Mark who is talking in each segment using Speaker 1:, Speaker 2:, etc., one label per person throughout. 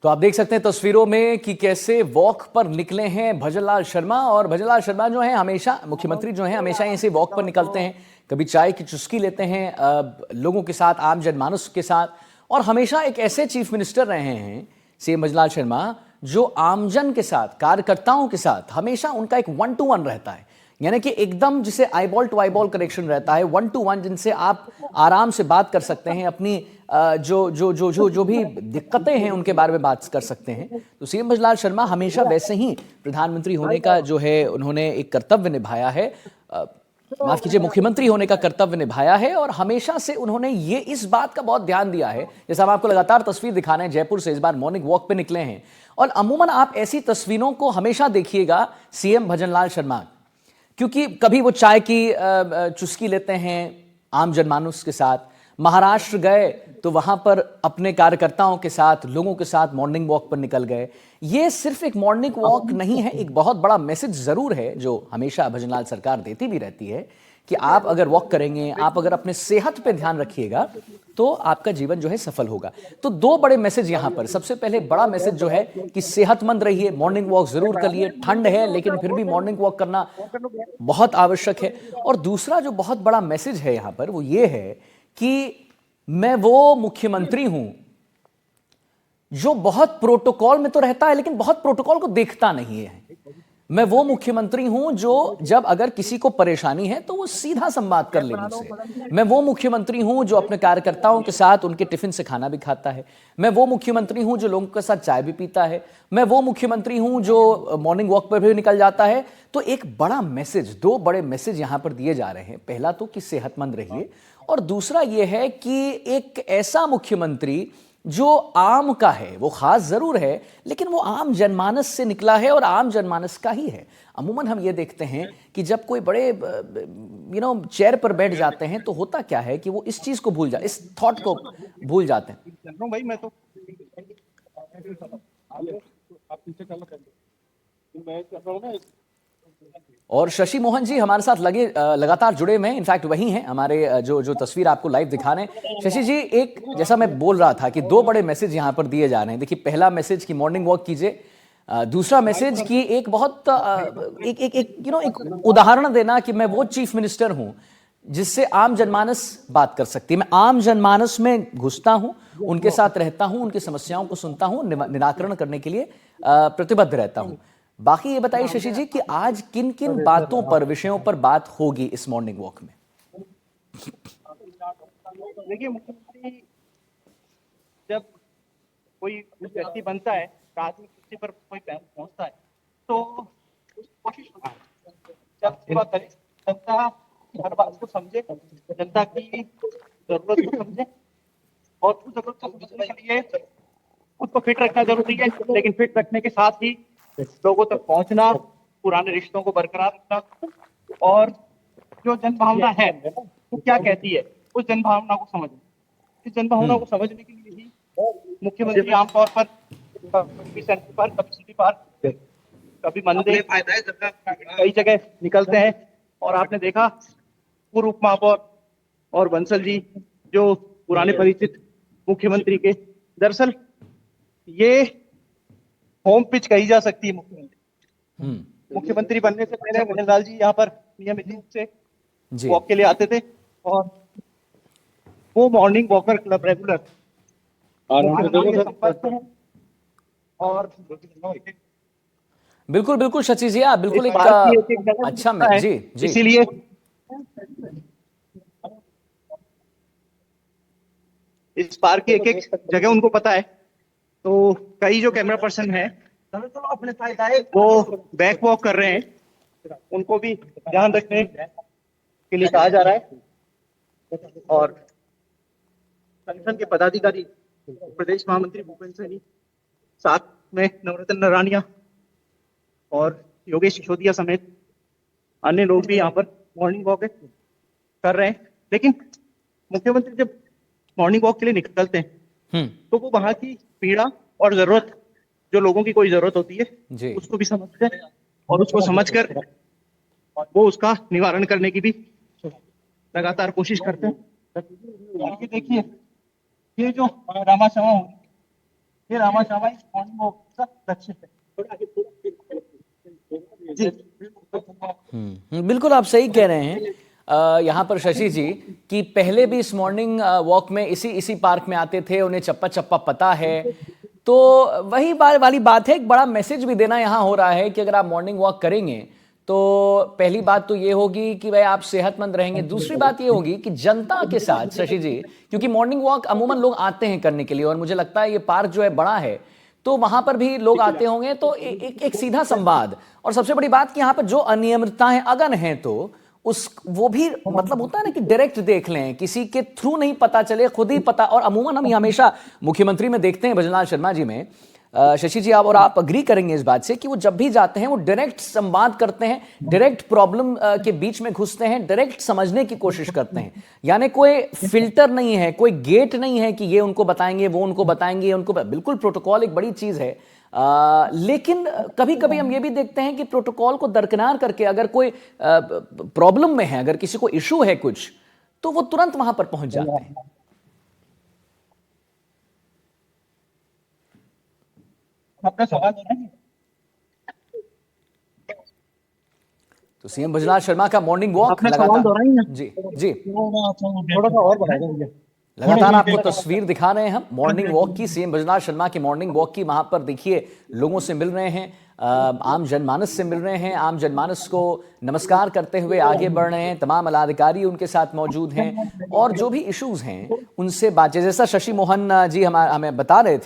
Speaker 1: तो आप देख सकते हैं तस्वीरों में कि कैसे वॉक पर निकले हैं भजनलाल शर्मा। और भजनलाल शर्मा जो है हमेशा, मुख्यमंत्री जो है हमेशा ऐसे वॉक पर निकलते हैं, कभी चाय की चुस्की लेते हैं लोगों के साथ, आम जनमानस के साथ। और हमेशा एक ऐसे चीफ मिनिस्टर रहे हैं सीएम भजनलाल शर्मा जो आमजन के साथ, कार्यकर्ताओं के साथ हमेशा उनका एक 1-to-1 रहता है। यानी कि एकदम जिसे आईबॉल टू आईबॉल कनेक्शन रहता है, 1-to-1, जिनसे आप आराम से बात कर सकते हैं, अपनी जो भी दिक्कतें हैं उनके बारे में बात कर सकते हैं। तो सीएम भजनलाल शर्मा हमेशा वैसे ही प्रधानमंत्री होने का जो है उन्होंने एक कर्तव्य निभाया है, माफ कीजिए, मुख्यमंत्री होने का कर्तव्य निभाया है। और हमेशा से उन्होंने ये इस बात का बहुत ध्यान दिया है, जैसे हम आपको लगातार तस्वीर दिखा रहे हैं जयपुर से, इस बार मॉर्निंग वॉक पे निकले हैं। और अमूमन आप ऐसी तस्वीरों को हमेशा देखिएगा सीएम भजनलाल शर्मा, क्योंकि कभी वो चाय की चुस्की लेते हैं आम जनमानस के साथ, महाराष्ट्र गए तो वहां पर अपने कार्यकर्ताओं के साथ, लोगों के साथ मॉर्निंग वॉक पर निकल गए। ये सिर्फ एक मॉर्निंग वॉक नहीं है, एक बहुत बड़ा मैसेज जरूर है जो हमेशा भजनलाल सरकार देती भी रहती है कि आप अगर वॉक करेंगे, आप अगर अपने सेहत पे ध्यान रखिएगा तो आपका जीवन जो है सफल होगा। तो दो बड़े मैसेज यहां पर। सबसे पहले बड़ा मैसेज जो है कि सेहतमंद रहिए, मॉर्निंग वॉक जरूर करिए, ठंड है लेकिन फिर भी मॉर्निंग वॉक करना बहुत आवश्यक है। और दूसरा जो बहुत बड़ा मैसेज है यहां पर वो ये है कि मैं वो मुख्यमंत्री हूं जो बहुत प्रोटोकॉल में तो रहता है लेकिन बहुत प्रोटोकॉल को देखता नहीं है। मैं वो मुख्यमंत्री हूं जो जब अगर किसी को परेशानी है तो वो सीधा संवाद कर ले मुझसे। मैं वो मुख्यमंत्री हूं जो अपने कार्यकर्ताओं के साथ उनके टिफिन से खाना भी खाता है। मैं वो मुख्यमंत्री हूं जो लोगों के साथ चाय भी पीता है। मैं वो मुख्यमंत्री हूं जो मॉर्निंग वॉक पर भी निकल जाता है। तो एक बड़ा मैसेज, दो बड़े मैसेज यहां पर दिए जा रहे हैं। पहला तो कि सेहतमंद रहिए, और दूसरा यह है कि एक ऐसा मुख्यमंत्री जो आम का है, वो खास जरूर है लेकिन वो आम जनमानस से निकला है और आम जनमानस का ही है। अमूमन हम ये देखते हैं कि जब कोई बड़े चेयर पर बैठ जाते हैं तो होता क्या है कि वो इस चीज को भूल जाते, इस थॉट को भूल जाते हैं।
Speaker 2: भाई मैं तो आप पीछे चलो, मैं कर रहा हूं ना।
Speaker 1: और शशि मोहन जी हमारे साथ लगातार जुड़े हुए हैं, इनफैक्ट वही हैं हमारे जो तस्वीर आपको लाइव दिखा रहे हैं। शशि जी, एक जैसा मैं बोल रहा था कि दो बड़े मैसेज यहां पर दिए जा रहे हैं। देखिए, पहला मैसेज कि मॉर्निंग वॉक कीजिए, दूसरा मैसेज कि एक बहुत एक उदाहरण देना कि मैं वो चीफ मिनिस्टर हूं जिससे आम जनमानस बात कर सकती है। मैं आम जनमानस में घुसता हूं, उनके साथ रहता हूं, उनकी समस्याओं को सुनता हूं, निराकरण करने के लिए प्रतिबद्ध रहता हूं। बाकी ये बताइए शशि जी कि आज किन किन बातों पर, विषयों पर बात होगी इस मॉर्निंग वॉक में?
Speaker 2: देखिए, मुख्यमंत्री जब कोई व्यक्ति बनता है, राजनीतिक कुर्सी पर कोई पहुंचता है तो कोशिश होती है जब सेवा करे, जनता की हर बात को समझे, जनता की जरूरत को समझे, और उस जरूरत को समझने के लिए उसको फिट रखना जरूरी है। लेकिन फिट रखने के साथ ही लोगों तक पहुंचना, पुराने रिश्तों को बरकरार रखना, और जो जन भावना है वो क्या कहती है उस जन भावना को समझना। इस जन भावना को समझने के लिए ही मुख्यमंत्री आमतौर पर कभी सेंटर पर, कभी सिटी पार्क, कभी मंदिर, कई जगह निकलते हैं। और आपने देखा पूर्व उप महापौर और बंसल जी जो पुराने परिचित मुख्यमंत्री के, दरअसल ये होम पिच कही जा सकती है मुख्यमंत्री बनने से पहले भजनलाल जी यहाँ पर नियमित रूप से वॉक के लिए आते थे, और वो मॉर्निंग वॉकर क्लब रेगुलर संपर्क में है। और
Speaker 1: बिल्कुल बिल्कुल शशि जी, आप बिल्कुल एक अच्छा में जी जी,
Speaker 2: इसीलिए इस पार्क की एक एक जगह उनको पता है। तो कई जो कैमरा पर्सन है वो बैक वॉक कर रहे हैं, उनको भी ध्यान रखने के लिए कहा जा रहा है। और संगठन के पदाधिकारी, प्रदेश महामंत्री भूपेंद्र सैनी, साथ में नवरत्न नारायणिया और योगेश सिसोदिया समेत अन्य लोग भी यहाँ पर मॉर्निंग वॉक कर रहे हैं। लेकिन मुख्यमंत्री जब मॉर्निंग वॉक के लिए निकलते हैं तो वो वहां की पीड़ा और जरूरत, जो लोगों की कोई जरूरत होती है, उसको भी समझकर, और उसको समझकर वो उसका निवारण करने की भी लगातार कोशिश करते हैं। देखिए, ये जो रामा क्षमा ये रामा श्यामा मॉर्निंग वॉक का लक्ष्य है। जी
Speaker 1: बिल्कुल आप सही कह रहे हैं। यहाँ पर शशि जी कि पहले भी इस मॉर्निंग वॉक में इसी इसी पार्क में आते थे, उन्हें चप्पा चप्पा पता है। तो वही वाली बात है, एक बड़ा मैसेज भी देना यहाँ हो रहा है कि अगर आप मॉर्निंग वॉक करेंगे तो पहली बात तो ये होगी कि भाई आप सेहतमंद रहेंगे। दूसरी बात ये होगी कि जनता के साथ शशि जी, क्योंकि मॉर्निंग वॉक अमूमन लोग आते हैं करने के लिए, और मुझे लगता है ये पार्क जो है बड़ा है तो वहां पर भी लोग आते होंगे, तो एक सीधा संवाद। और सबसे बड़ी बात कि यहाँ पर जो अनियमितताएं अगर हैं तो उस वो भी मतलब होता है ना कि डायरेक्ट देख लें, किसी के थ्रू नहीं पता चले, खुद ही पता। और अमूमन हम हमेशा मुख्यमंत्री में देखते हैं भजनलाल शर्मा जी में, शशि जी आप और आप अग्री करेंगे इस बात से कि वो जब भी जाते हैं वो डायरेक्ट संवाद करते हैं, डायरेक्ट प्रॉब्लम के बीच में घुसते हैं, डायरेक्ट समझने की कोशिश करते हैं। यानी कोई फिल्टर नहीं है, कोई गेट नहीं है कि ये उनको बताएंगे वो उनको बताएंगे, उनको बिल्कुल प्रोटोकॉल एक बड़ी चीज है। लेकिन कभी कभी हम ये भी देखते हैं कि प्रोटोकॉल को दरकिनार करके अगर कोई प्रॉब्लम में है, अगर किसी को इशू है कुछ, तो वो तुरंत वहां पर पहुंच जाते हैं।
Speaker 2: आपका सवाल हो रहा है?
Speaker 1: तो सीएम भजनलाल शर्मा का मॉर्निंग वॉक
Speaker 2: अपना सवाल दोहराएं ना?
Speaker 1: जी जी
Speaker 2: थोड़ा सा और बढ़ाएगा मुझे।
Speaker 1: लगातार आपको तस्वीर दिखा रहे हैं हम मॉर्निंग वॉक की, सीएम भजनलाल शर्मा की मॉर्निंग वॉक की। वहां पर देखिए लोगों से मिल रहे हैं, आम जनमानस से मिल रहे हैं, आम जनमानस को नमस्कार करते हुए आगे बढ़ रहे हैं। तमाम आलाधिकारी उनके साथ मौजूद हैं और जो भी इश्यूज हैं उनसे बातचीत। जैसा शशि मोहन जी हमें बता रहे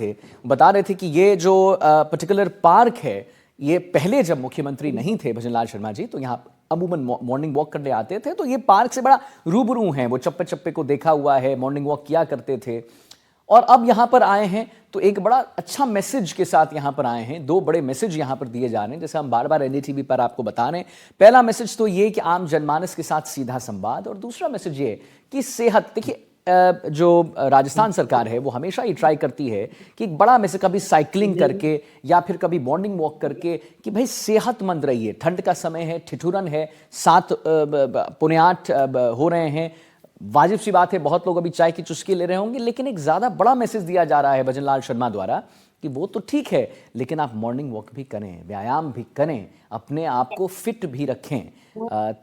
Speaker 1: थे कि ये जो पर्टिकुलर पार्क है, ये पहले जब मुख्यमंत्री नहीं थे भजनलाल शर्मा जी तो यहाँ अमूमन मॉर्निंग वॉक करने आते थे, तो ये पार्क से बड़ा रूबरू हैं, वो चप्पे चप्पे को देखा हुआ है, मॉर्निंग वॉक किया करते थे। और अब यहां पर आए हैं तो एक बड़ा अच्छा मैसेज के साथ यहां पर आए हैं। दो बड़े मैसेज यहां पर दिए जा रहे हैं, जैसे हम बार बार एनडीटीवी पर आपको बता रहे हैं। पहला मैसेज तो ये कि आम जनमानस के साथ सीधा संवाद, और दूसरा मैसेज ये कि सेहत। देखिए जो राजस्थान सरकार है वो हमेशा ही ट्राई करती है कि एक बड़ा में से कभी साइकिलिंग करके या फिर कभी मॉर्निंग वॉक करके कि भाई सेहतमंद रहिए। ठंड का समय है, ठिठुरन है, 7:45 हो रहे हैं। वाजिब सी बात है, बहुत लोग अभी चाय की चुस्की ले रहे होंगे, लेकिन एक ज्यादा बड़ा मैसेज दिया जा रहा है भजनलाल शर्मा द्वारा कि वो तो ठीक है लेकिन आप मॉर्निंग वॉक भी करें, व्यायाम भी करें, अपने आप को फिट भी रखें।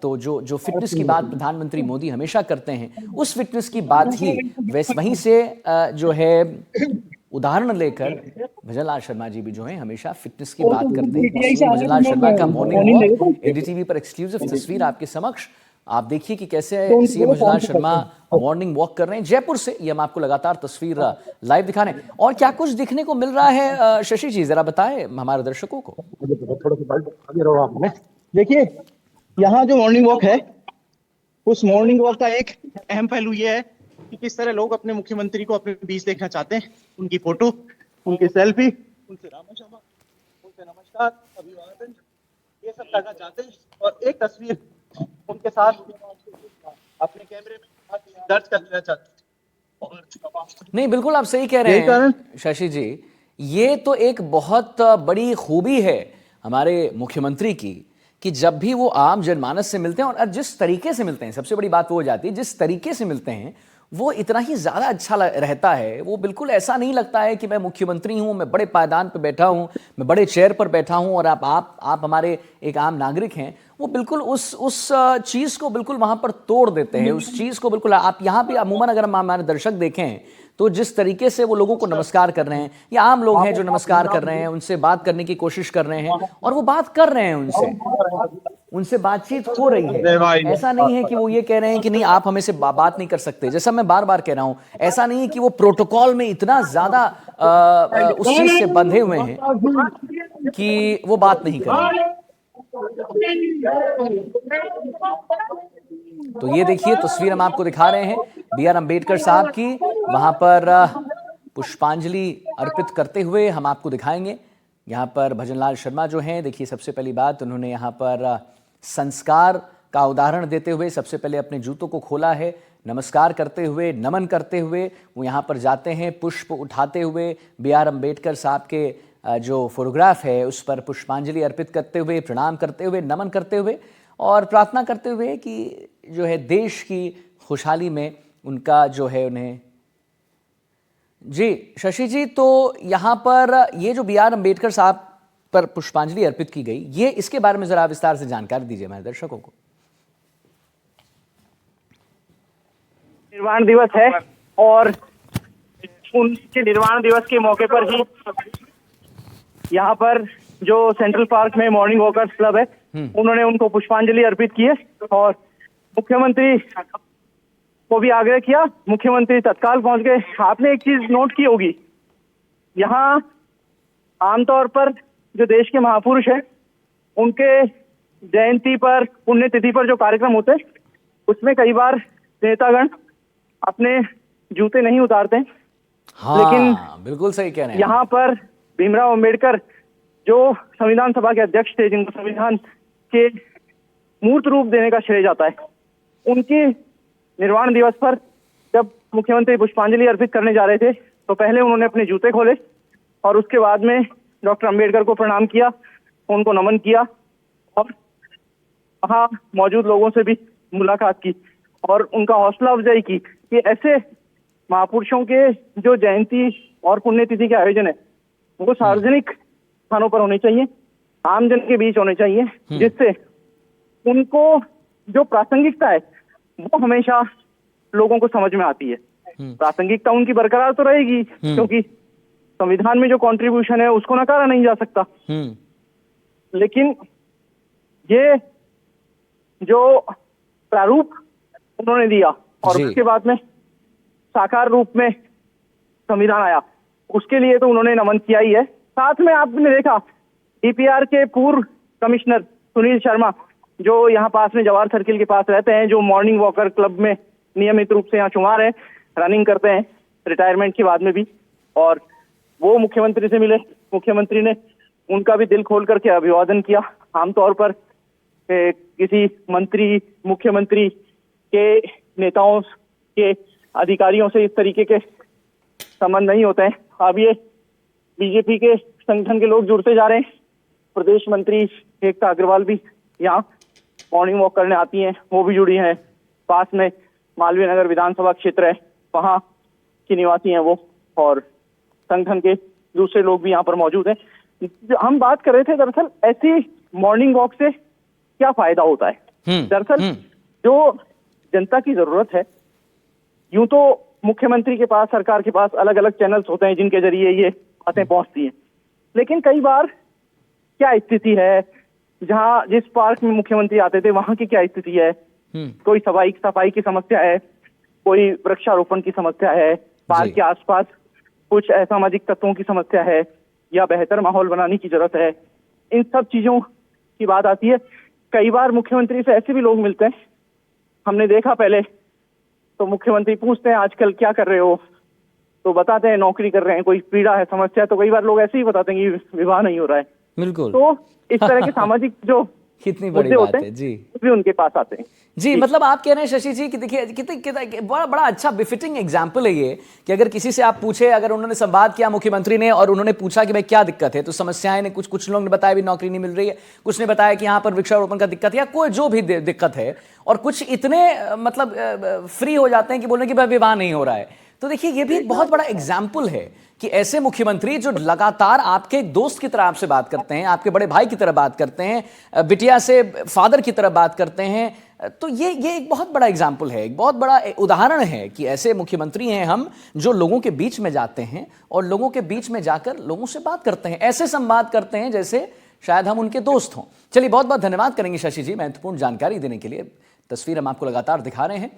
Speaker 1: तो जो फिटनेस की बात प्रधानमंत्री मोदी हमेशा करते हैं, उस फिटनेस की बात ही वहीं से जो है उदाहरण लेकर भजनलाल शर्मा जी भी जो है हमेशा फिटनेस की बात करते हैं। सीएम भजनलाल शर्मा का मॉर्निंग वॉक, एनडीटीवी पर एक्सक्लूसिव तस्वीर आपके समक्ष। आप देखिए कि कैसे CM Bhajanlal Sharma morning walk कर रहे हैं जयपुर से। ये हम आपको लगातार तस्वीर लाइव दिखा रहे हैं। और क्या कुछ दिखने को मिल रहा है शशि जी, जरा बताएं हमारे दर्शकों को।
Speaker 2: देखिए यहाँ जो मॉर्निंग वॉक है, उस मॉर्निंग वॉक का एक अहम पहलू ये है कि किस तरह लोग अपने मुख्यमंत्री को अपने बीच देखना चाहते हैं। उनकी फोटो, उनकी सेल्फी, उनसे रामा श्यामा, उनसे नमस्कार, अभिवादन, ये सब करना चाहते हैं और एक तस्वीर उनके साथ अपने कैमरे में दर्ज कर लेना चाहते हैं।
Speaker 1: नहीं, बिल्कुल आप सही कह रहे हैं शशि जी। ये तो एक बहुत बड़ी खूबी है हमारे मुख्यमंत्री की कि जब भी वो आम जनमानस से मिलते हैं और जिस तरीके से मिलते हैं, सबसे बड़ी बात वो हो जाती है, जिस तरीके से मिलते हैं वो इतना ही ज्यादा अच्छा रहता है। वो बिल्कुल ऐसा नहीं लगता है कि मैं मुख्यमंत्री हूं, मैं बड़े पायदान पर बैठा हूं, मैं बड़े चेयर पर बैठा हूं और आप हमारे एक आम नागरिक हैं। वो बिल्कुल उस चीज को बिल्कुल वहां पर तोड़ देते हैं। उस चीज को बिल्कुल आप यहाँ पे अमूमन अगर हम हमारे दर्शक देखें तो जिस तरीके से वो लोगों को नमस्कार कर रहे हैं, या आम लोग हैं जो नमस्कार कर रहे हैं, उनसे बात करने की कोशिश कर रहे हैं और वो बात कर रहे हैं, उनसे बातचीत हो रही है। ऐसा नहीं है कि वो ये कह रहे हैं कि नहीं आप हमें से बात नहीं कर सकते। जैसा मैं बार बार कह रहा हूं, ऐसा नहीं है कि वो प्रोटोकॉल में इतना ज्यादा उस चीज से बंधे हुए हैं कि वो बात नहीं कर रहे। तो ये देखिए तस्वीर हम आपको दिखा रहे हैं बी.आर. अम्बेडकर साहब की, वहां पर पुष्पांजलि अर्पित करते हुए हम आपको दिखाएंगे। यहाँ पर भजनलाल शर्मा जो हैं, देखिए सबसे पहली बात उन्होंने यहाँ पर संस्कार का उदाहरण देते हुए सबसे पहले अपने जूतों को खोला है, नमस्कार करते हुए, नमन करते हुए वो यहाँ पर जाते हैं, पुष्प उठाते हुए बी.आर. अम्बेडकर साहब के जो फोटोग्राफ है उस पर पुष्पांजलि अर्पित करते हुए, प्रणाम करते हुए, नमन करते हुए और प्रार्थना करते हुए कि जो है देश की खुशहाली में उनका जो है उन्हें जी शशि जी, तो यहाँ पर ये जो बी आर अम्बेडकर साहब पर पुष्पांजलि अर्पित की गई, ये इसके बारे में जरा विस्तार से जानकारी दीजिए हमारे दर्शकों को।
Speaker 2: निर्वाण दिवस है और उनके निर्वाण दिवस के मौके पर ही यहाँ पर जो सेंट्रल पार्क में मॉर्निंग वॉकर्स क्लब है, उन्होंने उनको पुष्पांजलि अर्पित की है और मुख्यमंत्री को भी आग्रह किया। मुख्यमंत्री तत्काल पहुंच गए। आपने एक चीज नोट की होगी, यहाँ आमतौर पर जो देश के महापुरुष हैं, उनके जयंती पर, पुण्यतिथि पर जो कार्यक्रम होते हैं, उसमें कई बार नेतागण अपने जूते नहीं उतारते।
Speaker 1: हाँ,
Speaker 2: लेकिन
Speaker 1: बिल्कुल सही कह रहे हैं।
Speaker 2: यहाँ पर भीमराव अंबेडकर जो संविधान सभा के अध्यक्ष थे, जिनको संविधान के मूर्त रूप देने का श्रेय जाता है, उनके निर्वाण दिवस पर जब मुख्यमंत्री पुष्पांजलि अर्पित करने जा रहे थे, तो पहले उन्होंने अपने जूते खोले और उसके बाद में डॉक्टर अंबेडकर को प्रणाम किया, उनको नमन किया और वहाँ मौजूद लोगों से भी मुलाकात की और उनका हौसला अफजाई की कि ऐसे महापुरुषों के जो जयंती और पुण्यतिथि के आयोजन है, वो सार्वजनिक स्थानों पर होने चाहिए, आमजन के बीच होने चाहिए, जिससे उनको जो प्रासंगिकता है वो हमेशा लोगों को समझ में आती है। प्रासंगिकता उनकी बरकरार तो रहेगी, क्योंकि संविधान में जो कंट्रीब्यूशन है उसको नकारा नहीं जा सकता। लेकिन ये जो प्रारूप उन्होंने दिया और उसके बाद में साकार रूप में संविधान आया, उसके लिए तो उन्होंने नमन किया ही है। साथ में आपने देखा डीपीआर के पूर्व कमिश्नर सुनील शर्मा, जो यहाँ पास में जवाहर सर्किल के पास रहते हैं, जो मॉर्निंग वॉकर क्लब में नियमित रूप से यहाँ शुमार है, रनिंग करते हैं रिटायरमेंट के बाद में भी, और वो मुख्यमंत्री से मिले। मुख्यमंत्री ने उनका भी दिल खोल करके अभिवादन किया। आमतौर पर किसी मंत्री, मुख्यमंत्री के नेताओं के, अधिकारियों से इस तरीके के संबंध नहीं होते हैं। अब ये बीजेपी के संगठन के लोग जुड़ते जा रहे हैं। प्रदेश मंत्री एकता अग्रवाल भी यहाँ मॉर्निंग वॉक करने आती हैं, वो भी जुड़ी हैं। पास में मालवीय नगर विधानसभा क्षेत्र है, वहाँ की निवासी हैं वो, और संगठन के दूसरे लोग भी यहाँ पर मौजूद हैं। हम बात कर रहे थे दरअसल ऐसी मॉर्निंग वॉक से क्या फायदा होता है। दरअसल जो जनता की जरूरत है, यूं तो मुख्यमंत्री के पास, सरकार के पास अलग अलग चैनल्स होते हैं जिनके जरिए ये बातें पहुंचती हैं, लेकिन कई बार क्या स्थिति है, जहां जिस पार्क में मुख्यमंत्री आते थे वहां की क्या स्थिति है, कोई सफाई की समस्या है, कोई वृक्षारोपण की समस्या है, पार्क के आसपास कुछ असामाजिक तत्वों की समस्या है, या बेहतर माहौल बनाने की जरूरत है, इन सब चीजों की बात आती है। कई बार मुख्यमंत्री से ऐसे भी लोग मिलते हैं, हमने देखा पहले, तो मुख्यमंत्री पूछते हैं आजकल क्या कर रहे हो, तो बताते हैं नौकरी कर रहे हैं, कोई पीड़ा है, समस्या है, तो कई बार लोग ऐसे ही बताते हैं कि विवाह नहीं हो रहा है।
Speaker 1: बिल्कुल।
Speaker 2: तो इस तरह के सामाजिक जो
Speaker 1: कितनी बड़ी बात है जी,
Speaker 2: भी उनके पास आते हैं।
Speaker 1: जी, मतलब आप कह रहे हैं शशि जी कि देखिए कितने बड़ा अच्छा बिफिटिंग एग्जाम्पल है ये, कि अगर किसी से आप पूछे, अगर उन्होंने संवाद किया मुख्यमंत्री ने और उन्होंने पूछा कि भाई क्या दिक्कत है, तो समस्याएं ने कुछ लोगों ने बताया भी नौकरी नहीं मिल रही है, कुछ ने बताया कि यहाँ पर वृक्षारोपण का दिक्कत है, या कोई जो भी दिक्कत है, और कुछ इतने मतलब फ्री हो जाते हैं कि बोलने कि भाई विवाह नहीं हो रहा है। तो देखिए ये भी एक बहुत बड़ा एग्जाम्पल है कि ऐसे मुख्यमंत्री जो लगातार आपके एक दोस्त की तरह आपसे बात करते हैं, आपके बड़े भाई की तरह बात करते हैं, बिटिया से फादर की तरह बात करते हैं, तो ये एक बहुत बड़ा एग्जाम्पल है, एक बहुत बड़ा उदाहरण है कि ऐसे मुख्यमंत्री हैं हम, जो लोगों के बीच में जाते हैं और लोगों के बीच में जाकर लोगों से बात करते हैं, ऐसे संवाद करते हैं जैसे शायद हम उनके दोस्त हों। चलिए बहुत बहुत धन्यवाद करेंगे शशि जी महत्वपूर्ण जानकारी देने के लिए। तस्वीर हम आपको लगातार दिखा रहे हैं।